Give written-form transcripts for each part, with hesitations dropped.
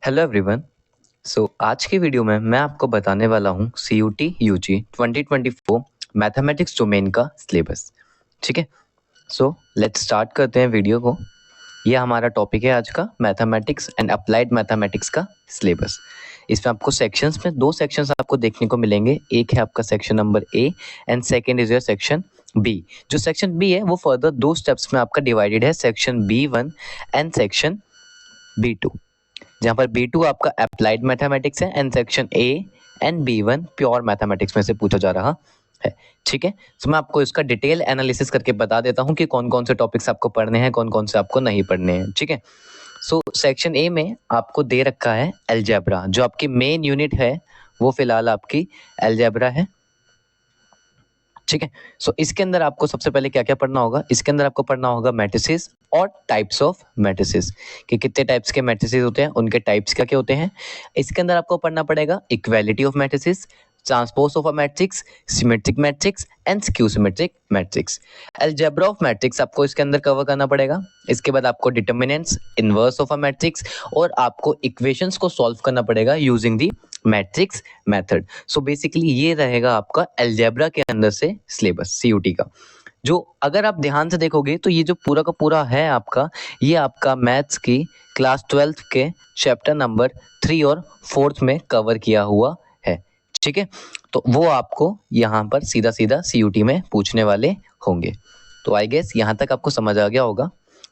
Hello everyone. आज की video में मैं आपको बताने वाला हूँ CUT UG 2024 मैथमेटिक्स डोमेन का सिलेबस। ठीक है, लेट्स स्टार्ट करते हैं वीडियो को। यह हमारा टॉपिक है आज का, मैथमेटिक्स एंड अप्लाइड मैथमेटिक्स का सिलेबस। इसमें आपको सेक्शंस में दो सेक्शंस आपको देखने को मिलेंगे। एक है आपका section number A and second is your section B. जो सेक्शन बी है वो फर्दर दो स्टेप्स में आपका डिवाइडेड है, section B1 and section B2, जहाँ पर B2 आपका अप्लाइड मैथमेटिक्स है and section A and B1 pure mathematics में से पूछा जा रहा है। ठीक है, मैं आपको इसका डिटेल एनालिसिस करके बता देता हूँ कि कौन कौन से टॉपिक्स आपको पढ़ने हैं, कौन कौन से आपको नहीं पढ़ने हैं। ठीक है, सेक्शन ए में आपको दे रखा है अलजेब्रा। जो आपकी मेन यूनिट है वो फिलहाल आपकी अलजेब्रा है। ठीक है, इसके अंदर आपको सबसे पहले क्या क्या पढ़ना होगा? इसके अंदर आपको पढ़ना होगा मैट्रिसेस और टाइप्स ऑफ मैट्रिसेस, कि कितने टाइप्स के मैट्रिसेस होते हैं, उनके टाइप्स क्या क्या होते हैं। इसके अंदर आपको पढ़ना पड़ेगा equality of matrices, transpose of a matrix, symmetric matrix and skew symmetric matrix. Algebra of matrix आपको इसके अंदर कवर करना पड़ेगा। इसके बाद आपको determinants, inverse of a matrix और आपको इक्वेशंस को सॉल्व करना पड़ेगा using the matrix method. Basically ये रहेगा आपका अलजेब्रा के अंदर से सिलेबस CUT का। जो अगर आप ध्यान से देखोगे तो ये जो पूरा का पूरा है आपका, ये आपका मैथ्स की क्लास 12 के चैप्टर नंबर 3 और 4 में कवर किया हुआ है। ठीक है, तो वो आपको यहाँ पर सीधा सीधा CUT में पूछने वाले होंगे। तो आई गेस यहाँ तक आपको समझ आ गया होगा।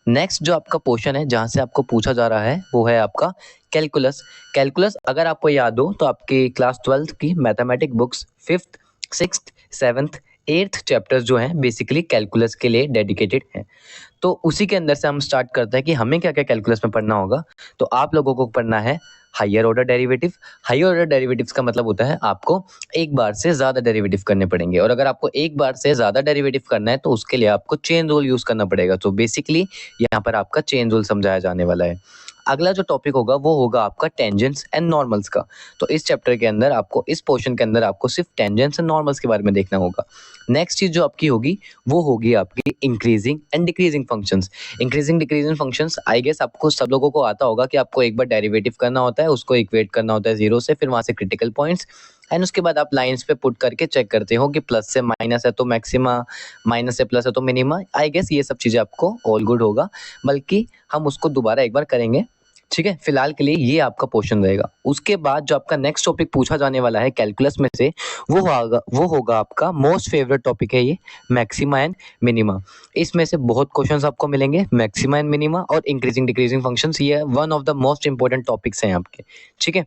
नेक्स्ट जो आपका पोर्शन है जहाँ से आपको पूछा जा रहा है वो है आपका कैलकुलस। कैलकुलस अगर आपको याद हो तो आपकी क्लास 12 की mathematic books 5th 6th 7th 8th chapters जो हैं बेसिकली कैलकुलस के लिए डेडिकेटेड हैं। तो उसी के अंदर से हम स्टार्ट करते हैं कि हमें क्या क्या कैलकुलस में पढ़ना होगा। तो आप लोगों को पढ़ना है higher order derivative. Higher order derivatives का मतलब होता है आपको एक बार से ज़्यादा डेरिवेटिव करने पड़ेंगे, और अगर आपको एक बार से ज़्यादा डेरिवेटिव करना है तो उसके लिए आपको चेन रूल यूज़ करना पड़ेगा। तो बेसिकली यहाँ पर आपका चेन रूल समझाया जाने वाला है। अगला जो टॉपिक होगा वो होगा आपका टेंजेंट्स एंड नॉर्मल्स का। तो इस चैप्टर के अंदर आपको, इस पोर्शन के अंदर आपको सिर्फ टेंजेंट्स एंड नॉर्मल्स के बारे में देखना होगा। नेक्स्ट चीज जो आपकी होगी वो होगी आपकी increasing and decreasing functions. Increasing decreasing functions I guess आपको सब लोगों को आता होगा कि आपको एक बार डेरिवेटिव करना होता है, उसको इक्वेट करना होता है जीरो से, फिर वहां से क्रिटिकल पॉइंट्स एंड उसके बाद आप लाइंस पे पुट करके चेक करते हो कि प्लस से माइनस है तो मैक्सिमा, माइनस से प्लस है तो मिनिमा। आई गेस ये सब चीजें आपको ऑल गुड होगा, बल्कि हम उसको दोबारा एक बार करेंगे। ठीक है, फिलहाल के लिए ये आपका पोर्शन रहेगा। उसके बाद जो आपका नेक्स्ट टॉपिक पूछा जाने वाला है कैलकुलस में से वो होगा आपका मोस्ट फेवरेट टॉपिक है ये, मैक्सिमा एंड मिनिमा। इसमें से बहुत क्वेश्चंस आपको मिलेंगे, मैक्सिमा एंड मिनिमा और इंक्रीजिंग डिक्रीजिंग फंक्शंस। ये one of the most important topics हैं आपके। ठीक है,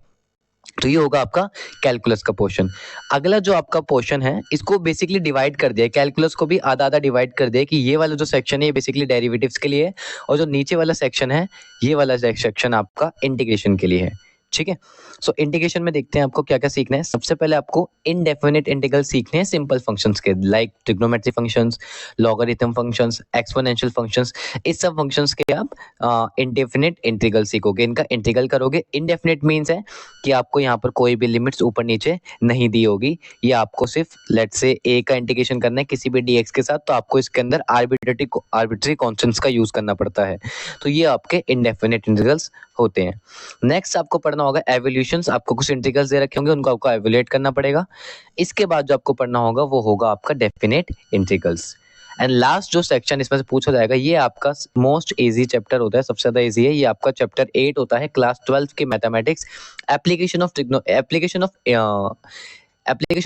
तो ये होगा आपका कैलकुलस का पोर्शन। अगला जो आपका पोर्शन है इसको बेसिकली डिवाइड कर दिया, कैलकुलस को भी आधा आधा डिवाइड कर दिया कि ये वाला जो सेक्शन है ये बेसिकली डेरिवेटिव्स के लिए है, और जो नीचे वाला सेक्शन है ये वाला सेक्शन आपका इंटीग्रेशन के लिए है। ठीक है, इंटीग्रेशन में देखते हैं आपको क्या क्या सीखना है। सबसे पहले आपको इनडेफिनिट इंटीग्रल सीखने हैं सिंपल फंक्शंस के, like trigonometry functions, logarithm functions, exponential functions. इस सब फंक्शंस के आप इंडेफिनिट इंटीग्रल सीखोगे, इनका इंटीग्रल करोगे। इनडेफिनिट मीन्स है कि आपको यहाँ पर कोई भी लिमिट्स ऊपर नीचे नहीं दी होगी। ये आपको सिर्फ लेट्स से a का इंटीग्रेशन करना है किसी भी dx के साथ, तो आपको इसके अंदर आर्बिट्री कॉन्स्टेंट्स का यूज करना पड़ता है। तो ये आपके इनडेफिनिट इंटीग्रल्स होते हैं। नेक्स्ट आपको पढ़ना होगा एवोल्यूशंस। आपको कुछ इंटीग्रल्स दे रखे होंगे, उनको आपको एवोल्यूट करना पड़ेगा। इसके बाद जो आपको पढ़ना होगा वो होगा आपका डेफिनेट इंटीग्रल्स। एंड लास्ट जो सेक्शन इसमें से पूछा जाएगा ये आपका मोस्ट इजी चैप्टर होता है, सबसे ज्यादा इजी है। ये आपका चैप्टर 8 होता है क्लास 12 की मैथमेटिक्स, एप्लीकेशन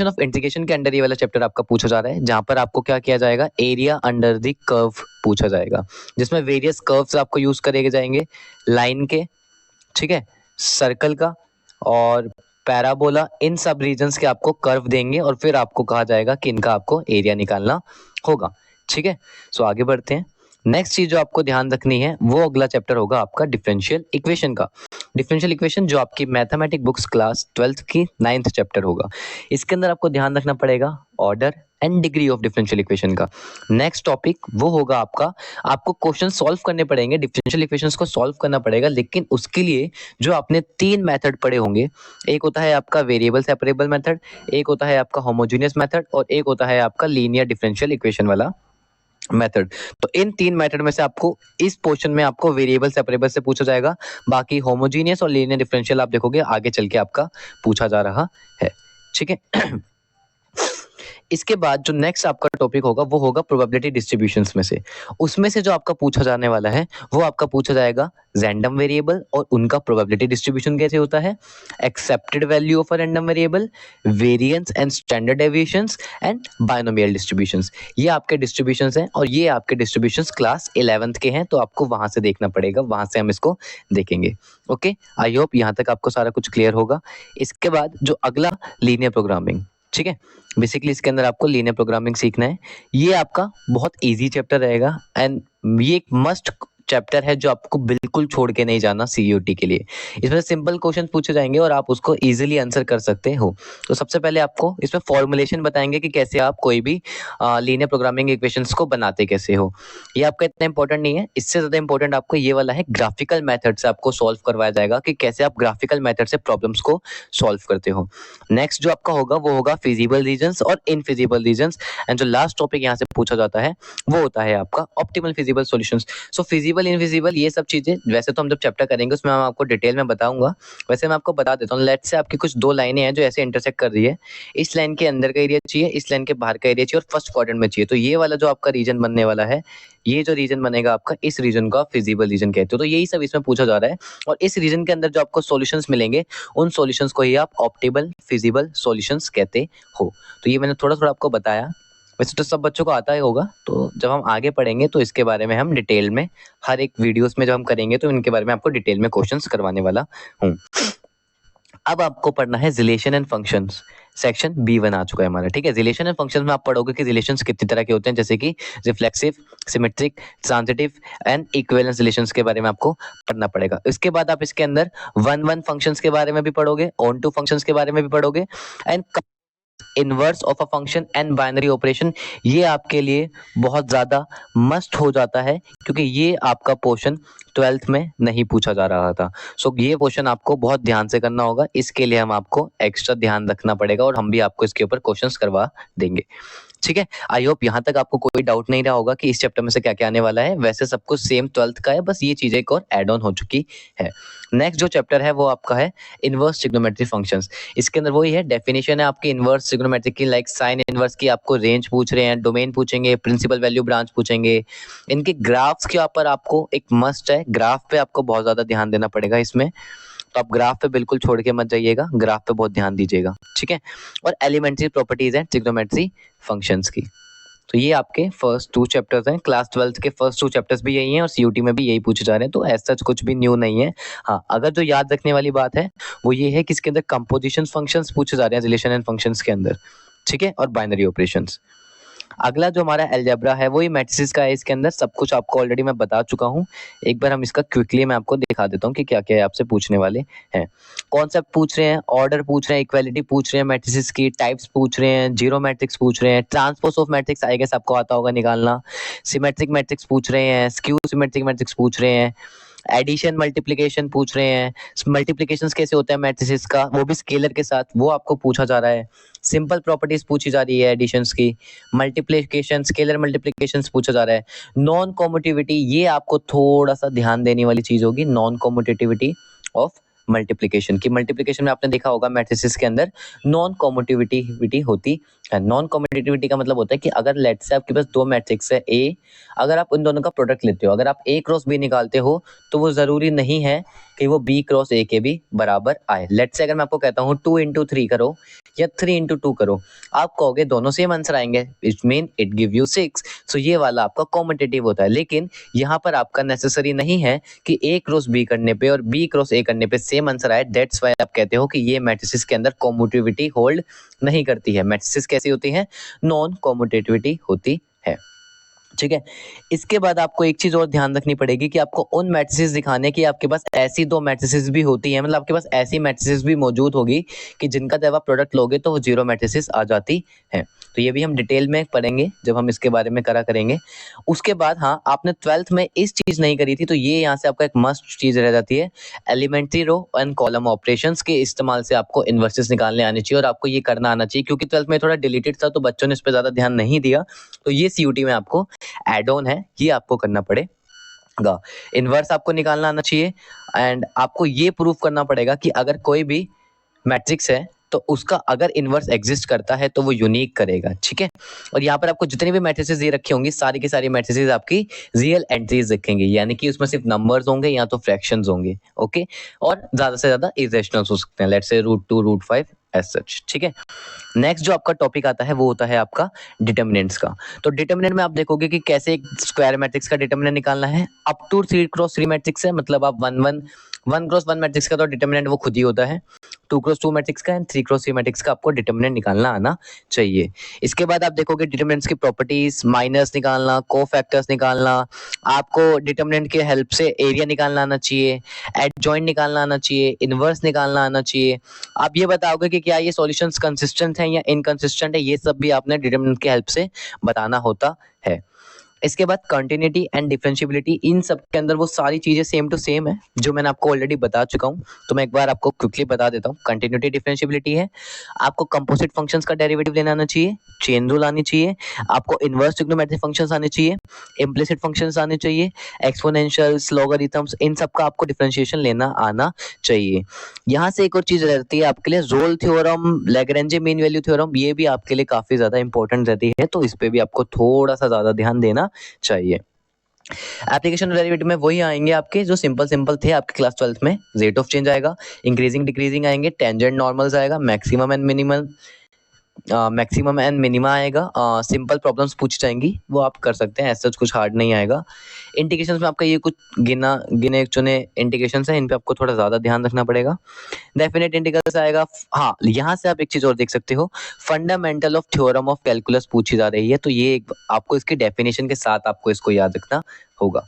ऑफ इंटीग्रेशन के अंडर ये वाला चैप्टर आपका पूछा जा रहा है, जहां पर आपको क्या किया जाएगा, एरिया अंडर द कर्व पूछा जाएगा, जिसमें वेरियस कर्व्स आपको यूज करे जाएंगे, लाइन के, ठीक है, सर्कल का और पैराबोला, इन सब रीजन्स के आपको कर्व देंगे और फिर आपको कहा जाएगा कि इनका आपको एरिया निकालना होगा। ठीक है, आगे बढ़ते हैं। नेक्स्ट चीज जो आपको ध्यान रखनी है वो अगला चैप्टर होगा आपका डिफरेंशियल इक्वेशन का। डिफरेंशियल इक्वेशन जो आपकी मैथमेटिक बुक्स क्लास 12 की 9th चैप्टर होगा। इसके अंदर आपको ध्यान रखना पड़ेगा order and degree of differential equation का। नेक्स्ट टॉपिक वो होगा आपका, आपको क्वेश्चन सॉल्व करने पड़ेंगे, डिफरेंशियल इक्वेशंस को सॉल्व करना पड़ेगा, लेकिन उसके लिए जो आपने 3 मेथड पढ़े होंगे, एक होता है आपका वेरिएबल सेपरेबल मेथड, एक होता है आपका होमोजेनियस मेथड और एक होता है आपका लीनियर डिफरेंशियल इक्वेशन वाला मेथड। तो इन 3 मेथड में से आपको इस पोर्शन में आपको वेरिएबल सेपरेबल से पूछा जाएगा, बाकी होमोजीनियस और लीनियर डिफरेंशियल आप देखोगे आगे चल के आपका पूछा जा रहा है। ठीक है। इसके बाद जो नेक्स्ट आपका टॉपिक होगा वो होगा प्रोबेबिलिटी डिस्ट्रीब्यूशंस में से। उसमें से जो आपका पूछा जाने वाला है वो आपका पूछा जाएगा रैंडम वेरिएबल और उनका प्रोबेबिलिटी डिस्ट्रीब्यूशन कैसे होता है, accepted value of a random variable, variance and standard deviations and binomial distributions. ये आपके डिस्ट्रीब्यूशंस हैं और ये आपके डिस्ट्रीब्यूशंस क्लास 11th के हैं, तो आपको वहां से देखना पड़ेगा, वहां से हम इसको देखेंगे। ओके, आई होप यहाँ तक आपको सारा कुछ क्लियर होगा। इसके बाद जो अगला लीनियर प्रोग्रामिंग, ठीक है, बेसिकली इसके अंदर आपको लीनियर प्रोग्रामिंग सीखना है। ये आपका बहुत इजी चैप्टर रहेगा एंड ये एक मस्ट चैप्टर है जो आपको बिल्कुल छोड़ के नहीं जाना सीयूटी के लिए। इसमें सिंपल क्वेश्चन पूछे जाएंगे और आप उसको इजीली आंसर कर सकते हो। तो सबसे पहले आपको इसमें फॉर्मुलेशन बताएंगे कि कैसे आप कोई भी लीनियर प्रोग्रामिंग इक्वेशंस को बनाते कैसे हो। ये आपका इतना इंपॉर्टेंट नहीं है, इससे ज़्यादा इंपॉर्टेंट आपको ये वाला है, ग्राफिकल मेथड से आपको सॉल्व करवाया जाएगा कि कैसे आप ग्राफिकल मेथड से प्रॉब्लम्स को सॉल्व करते हो। नेक्स्ट जो आपका होगा वो होगा फिजिबल रीजन्स और इनफिजिबल रीजन्स एंड जो लास्ट टॉपिक यहाँ से पूछा जाता है वो होता है आपका ऑप्टिमल फिजिबल सॉल्यूशंस। सो फिजिबल इनविजिबल ये सब चीजें वैसे तो हम जब चैप्टर करेंगे उसमें मैं आपको डिटेल में बताऊंगा, वैसे मैं आपको बता देता हूँ। लेट से आपकी कुछ 2 लाइनें हैं जो ऐसे इंटरसेक्ट कर रही है, इस लाइन के अंदर का एरिया चाहिए, इस लाइन के बाहर का एरिया चाहिए और फर्स्ट क्वाड्रेंट में चाहिए। तो ये वाला जो आपका रीजन बनने वाला है, ये जो रीजन बनेगा आपका, इस रीजन को आप फिजिबल रीजन कहते हो। तो यही सब इसमें पूछा जा रहा है और इस रीजन के अंदर जो आपको सॉल्यूशंस मिलेंगे उन सॉल्यूशंस को ही आप ऑप्टिमल फिजिबल सॉल्यूशंस कहते हो। तो ये मैंने थोड़ा थोड़ा आपको बताया, वैसे तो सब बच्चों को आता ही होगा। तो जब हम आगे पढ़ेंगे तो इसके बारे में हम डिटेल में हर एक वीडियोस में जब हम करेंगे तो इनके बारे में आपको डिटेल में क्वेश्चंस करवाने वाला हूँ। अब आपको पढ़ना है relation and functions, section B1 आ चुका है हमारा। ठीक है, रिलेशन एंड फंक्शंस में आप पढ़ोगे कि रिलेशंस कितनी तरह के होते हैं, जैसे कि reflexive, symmetric, transitive and equivalence relations के बारे में आपको पढ़ना पड़ेगा। इसके बाद आप इसके अंदर 1-1 फंक्शंस के बारे में भी पढ़ोगे, ऑन टू फंक्शंस के बारे में भी पढ़ोगे and inverse of a function and binary operation. ये आपके लिए बहुत ज़्यादा मस्ट हो जाता है क्योंकि ये आपका पोर्शन 12th में नहीं पूछा जा रहा था। सो ये क्वेश्चन आपको बहुत ध्यान से करना होगा, इसके लिए हम आपको एक्स्ट्रा ध्यान रखना पड़ेगा और हम भी आपको इसके ऊपर क्वेश्चंस करवा देंगे। ठीक है, आई होप यहाँ तक आपको कोई डाउट नहीं रहा होगा कि इस चैप्टर में से क्या क्या आने वाला है। वैसे सब कुछ सेम 12th का है, बस ये चीज़ें एक और एड ऑन हो चुकी है। नेक्स्ट जो चैप्टर है वो आपका है इनवर्स ट्रिग्नोमेट्री फंक्शंस। इसके अंदर वही है, डेफिनेशन है आपकी इनवर्स ट्रिग्नोमेट्री की, लाइक साइन इनवर्स की आपको रेंज पूछ रहे हैं, डोमेन पूछेंगे, प्रिंसिपल वैल्यू ब्रांच पूछेंगे। इनके ग्राफ्स के ऊपर आपको एक मस्ट है, ग्राफ पे आपको बहुत ज़्यादा ध्यान देना पड़ेगा इसमें, तो आप ग्राफ पे बिल्कुल छोड़ के मत जाइएगा, ग्राफ पे बहुत ध्यान दीजिएगा। ठीक है, और एलिमेंट्री प्रॉपर्टीज हैं ट्रिग्नोमेट्री फंक्शंस की। तो ये आपके फर्स्ट 2 चैप्टर्स हैं, क्लास 12th के फर्स्ट 2 चैप्टर्स भी यही हैं और सीयूटी में भी यही पूछे जा रहे हैं, तो ऐसा कुछ भी न्यू नहीं है। हाँ, अगर जो याद रखने वाली बात है वो ये है कि इसके अंदर कंपोजिशन फंक्शंस पूछे जा रहे हैं रिलेशन एंड फंक्शंस के अंदर। ठीक है, और बाइनरी ऑपरेशंस। अगला जो हमारा अलजेब्रा है वही मैट्रिसेस का है, इसके अंदर सब कुछ आपको ऑलरेडी मैं बता चुका हूँ। एक बार हम इसका क्विकली मैं आपको दिखा देता हूँ कि क्या क्या आपसे पूछने वाले हैं। कॉन्सेप्ट पूछ रहे हैं, ऑर्डर पूछ रहे हैं, इक्वालिटी पूछ रहे हैं, मैट्रिसेस की टाइप्स पूछ रहे हैं, जीरो मैट्रिक्स पूछ रहे हैं, transpose of matrix I guess आपको आता होगा निकालना, सिमेट्रिक मैट्रिक्स पूछ रहे हैं, स्क्यू सिमेट्रिक मैट्रिक्स पूछ रहे हैं, एडिशन मल्टीप्लिकेशन पूछ रहे हैं, मल्टीप्लिकेशंस कैसे होता है मैट्रिसेस का वो भी स्केलर के साथ, वो आपको पूछा जा रहा है। सिंपल प्रॉपर्टीज पूछी जा रही है एडिशंस की, मल्टीप्लिकेशन स्केलर मल्टीप्लिकेशंस पूछा जा रहा है। नॉन कॉम्यूटेटिविटी, ये आपको थोड़ा सा ध्यान देने वाली चीज होगी, नॉन कॉम्यूटेटिविटी ऑफ मल्टीप्लिकेशन की। मल्टीप्लिकेशन में आपने देखा होगा मैट्रिसेस के अंदर नॉन कॉम्यूटेटिविटी होती है। नॉन कॉम्यूटेटिविटी का मतलब होता है कि अगर लेट से आपके पास 2 मैट्रिक्स है ए, अगर आप उन दोनों का प्रोडक्ट लेते हो, अगर आप ए क्रॉस बी निकालते हो तो वो जरूरी नहीं है कि वो बी क्रॉस ए के भी बराबर आए। लेट से अगर मैं आपको कहता हूँ 2 into 3 करो या 3 into 2 करो, आप कहोगे दोनों सेम आंसर आएंगे, it mean it give you 6। सो ये वाला आपका कॉम्यूटेटिव होता है, लेकिन यहाँ पर आपका नेसेसरी नहीं है कि ए क्रॉस बी करने पे और बी क्रॉस ए करने पे सेम आंसर आए। दैट्स व्हाई आप कहते हो कि ये मैट्रिसेस के अंदर कॉम्यूटेटिविटी होल्ड नहीं करती है। मैट्रिसेस कैसी होती है? नॉन कॉम्यूटेटिविटी होती है। ठीक है, इसके बाद आपको एक चीज और ध्यान रखनी पड़ेगी कि आपको उन मैट्रिसेस दिखाने की आपके पास ऐसी 2 मैट्रिसेस भी होती हैं, मतलब आपके पास ऐसी मैट्रिसेस भी मौजूद होगी कि जिनका जब आप प्रोडक्ट लोगे तो वो 0 मैट्रिसेस आ जाती हैं। तो ये भी हम डिटेल में पढ़ेंगे जब हम इसके बारे में करा करेंगे। उसके बाद हाँ, आपने 12th में इस चीज नहीं करी थी तो ये यहाँ से आपका एक मस्ट चीज रह जाती है, elementary row and column operations के इस्तेमाल से आपको इन्वर्सेस निकालने आने चाहिए और आपको ये करना आना चाहिए, क्योंकि 12th में थोड़ा डिलीटेड था तो बच्चों ने इस पर ज्यादा ध्यान नहीं दिया, तो ये सीयूटी में आपको एड ऑन है, ये आपको करना पड़ेगा। इनवर्स आपको निकालना आना चाहिए एंड आपको ये प्रूव करना पड़ेगा कि अगर कोई भी मैट्रिक्स है तो उसका अगर इनवर्स एग्जिस्ट करता है तो वो यूनिक करेगा, ठीक है। और यहाँ पर आपको जितनी भी मैट्रिसेस दे रखी होंगी सारी की सारी मैट्रिसेस आपकी रियल एंट्रीज दिखेंगी, यानी कि उसमें सिर्फ नंबर्स होंगे या तो फ्रैक्शंस होंगे, ओके। और ज्यादा से ज्यादा इरेशनल्स हो सकते हैं, लेट्स से √2 √5 एज सच, ठीक है। नेक्स्ट जो आपका टॉपिक आता है वो होता है आपका डिटर्मिनेंट्स का। तो डिटर्मिनेंट में आप देखोगे कि कैसे एक स्क्वायर मैट्रिक्स का डिटर्मिनेंट निकालना है। अप टू 3x3 मैट्रिक्स है, मतलब आप 1x1 मैट्रिक्स का तो डिटर्मिनेंट वो खुद ही होता है। 2x2 मैट्रिक्स का एंड 3x3 मैट्रिक्स का आपको डिटर्मिनेंट निकालना आना चाहिए। इसके बाद आप देखोगे डिटर्मिनेंट्स की प्रॉपर्टीज, माइनस निकालना, कोफैक्टर्स निकालना, आपको डिटर्मिनेंट के हेल्प से एरिया निकालना आना चाहिए, एडजॉइंट निकालना आना चाहिए, इनवर्स निकालना आना चाहिए। आप ये बताओगे कि क्या ये सॉल्यूशंस कंसिस्टेंट हैं या इनकंसिस्टेंट है, ये सब भी आपने डिटरमिनेंट की हेल्प से बताना होता है। इसके बाद कंटिन्यूटी एंड डिफरेंशिएबिलिटी, इन सब के अंदर वो सारी चीजें सेम टू सेम है जो मैंने आपको ऑलरेडी बता चुका हूँ, तो मैं एक बार आपको क्विकली बता देता हूँ। कंटिन्यूटी डिफरेंशिएबिलिटी है, आपको कंपोजिट फंक्शंस का डेरिवेटिव लेना आना चाहिए, चेन रूल आनी चाहिए, आपको इनवर्स ट्रिग्नोमेट्रिक फंक्शंस आने चाहिए, इम्प्लिसिट फंक्शंस आने चाहिए, एक्सपोनेंशियल्स, लॉगरिथम्स, इन सब का आपको डिफरेंशिएशन लेना आना चाहिए। यहाँ से एक और चीज रहती है आपके लिए, Rolle theorem, Lagrange mean value theorem, ये भी आपके लिए काफी ज्यादा इंपॉर्टेंट रहती है, तो इस पे भी आपको थोड़ा सा ज्यादा ध्यान देना चाहिए। एप्लीकेशन डेरिवेटिव में वही आएंगे आपके जो सिंपल थे आपके क्लास 12th में। रेट ऑफ चेंज आएगा, इंक्रीजिंग डिक्रीजिंग आएंगे, टेंजेंट नॉर्मल्स आएगा, मैक्सिमम एंड मिनिमा आएगा, सिंपल प्रॉब्लम्स पूछ जाएंगी, वो आप कर सकते हैं, ऐसा कुछ हार्ड नहीं आएगा। इंटीग्रेशंस में आपका ये कुछ गिने चुने इंटीग्रेशंस हैं, इन पे आपको थोड़ा ज़्यादा ध्यान रखना पड़ेगा। डेफिनेट इंटीग्रल्स आएगा। हाँ, यहाँ से आप एक चीज़ और देख सकते हो, fundamental of theorem of calculus पूछी जा रही है, तो ये आपको इसकी डेफिनेशन के साथ आपको इसको याद रखना होगा।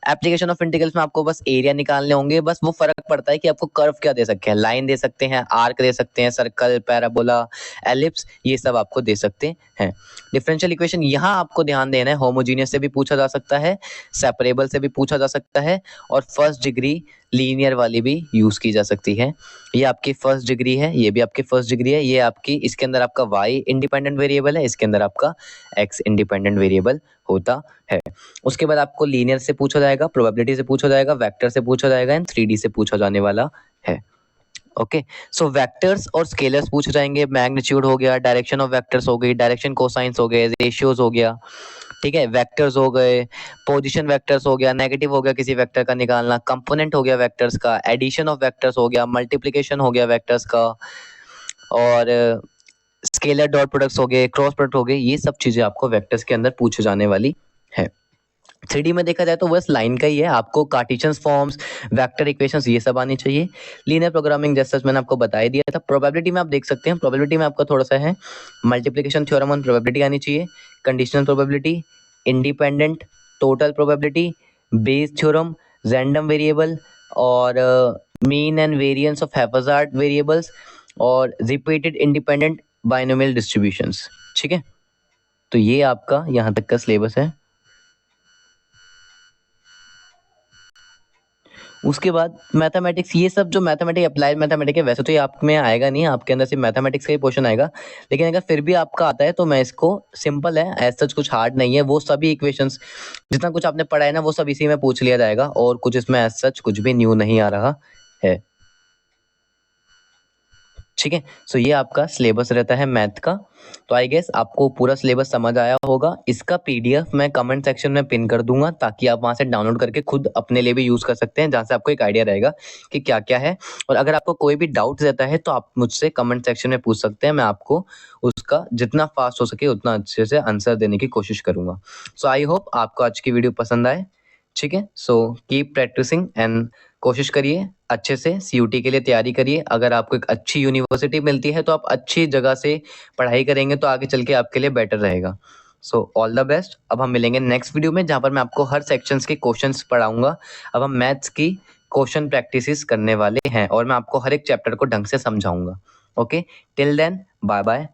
एप्लीकेशन ऑफ इंटीग्रल्स में आपको बस एरिया निकालने होंगे, बस वो फर्क पड़ता है कि आपको कर्व क्या दे सकते हैं, लाइन दे सकते हैं, आर्क दे सकते हैं, सर्कल, पैराबोला, एलिप्स, ये सब आपको दे सकते हैं। डिफरेंशियल इक्वेशन यहाँ आपको ध्यान देना है, होमोजीनियस से भी पूछा जा सकता है, सेपरेबल से भी पूछा जा सकता है, और फर्स्ट डिग्री लीनियर वाली भी यूज की जा सकती है। ये आपकी फर्स्ट डिग्री है, ये भी आपकी फर्स्ट डिग्री है, ये आपकी, इसके अंदर आपका y इंडिपेंडेंट वेरिएबल है, इसके अंदर आपका x इंडिपेंडेंट वेरिएबल होता है। उसके बाद आपको लीनियर से पूछा जाएगा, प्रोबेबिलिटी से पूछा जाएगा, वेक्टर से पूछा जाएगा एंड 3D से पूछा जाने वाला है। ओके, सो वेक्टर्स और स्केलर्स पूछ जाएंगे, मैग्नीट्यूड हो गया, डायरेक्शन ऑफ वेक्टर्स हो गई, डायरेक्शन कोसाइंस हो गए, रेशियोज हो गया, ठीक है, वेक्टर्स हो गए, पोजीशन वेक्टर्स हो गया, नेगेटिव हो गया किसी वेक्टर का निकालना, कंपोनेंट हो गया वेक्टर्स का, एडिशन ऑफ वेक्टर्स हो गया, मल्टीप्लिकेशन हो गया वेक्टर्स का, और स्केलर डॉट प्रोडक्ट्स हो गए, क्रॉस प्रोडक्ट हो गए, ये सब चीजें आपको वेक्टर्स के अंदर पूछे जाने वाली है। 3D में देखा जाए तो बस लाइन का ही है, आपको कार्टेशियन फॉर्म्स, वेक्टर इक्वेशंस, ये सब आनी चाहिए। लीनियर प्रोग्रामिंग जैसा मैंने आपको बता ही दिया था। प्रोबेबिलिटी में आप देख सकते हैं, प्रोबेबिलिटी में आपका थोड़ा सा है, मल्टीप्लिकेशन थ्योरम ऑन प्रोबेबिलिटी आनी चाहिए, conditional probability, independent total probability, Bayes theorem, random variable, और mean and variance of hazard variables, और रिपीटेड इंडिपेंडेंट बाइनोमियल डिस्ट्रीब्यूशंस, ठीक है। तो ये आपका यहाँ तक का सिलेबस है। उसके बाद मैथमेटिक्स, ये सब जो मैथमेटिक्स, अप्लाइड मैथमेटिक्स है, वैसे तो ये आप में आएगा नहीं, आपके अंदर सिर्फ मैथमेटिक्स का ही पोर्शन आएगा, लेकिन अगर फिर भी आपका आता है तो मैं इसको, सिंपल है, ऐसा कुछ हार्ड नहीं है, वो सभी इक्वेशंस जितना कुछ आपने पढ़ा है ना वो सब इसी में पूछ लिया जाएगा, और कुछ इसमें एज सच कुछ भी न्यू नहीं आ रहा है, ठीक है। सो ये आपका सिलेबस रहता है मैथ का। तो आई गेस आपको पूरा सिलेबस समझ आया होगा। इसका पीडीएफ मैं कमेंट सेक्शन में पिन कर दूंगा, ताकि आप वहां से डाउनलोड करके खुद अपने लिए भी यूज कर सकते हैं, जहां से आपको एक आइडिया रहेगा कि क्या क्या है। और अगर आपको कोई भी डाउट रहता है तो आप मुझसे कमेंट सेक्शन में पूछ सकते हैं, मैं आपको उसका जितना फास्ट हो सके उतना अच्छे से आंसर देने की कोशिश करूंगा। सो आई होप आपको आज की वीडियो पसंद आए, ठीक है। सो कीप प्रैक्टिसिंग एंड कोशिश करिए अच्छे से, सीयूटी के लिए तैयारी करिए। अगर आपको एक अच्छी यूनिवर्सिटी मिलती है तो आप अच्छी जगह से पढ़ाई करेंगे तो आगे चल के आपके लिए बेटर रहेगा। So all the best. अब हम मिलेंगे नेक्स्ट वीडियो में, जहाँ पर मैं आपको हर सेक्शंस के क्वेश्चंस पढ़ाऊंगा। अब हम मैथ्स की क्वेश्चन प्रैक्टिसेस करने वाले हैं और मैं आपको हर एक चैप्टर को ढंग से समझाऊंगा। Okay, till then bye bye.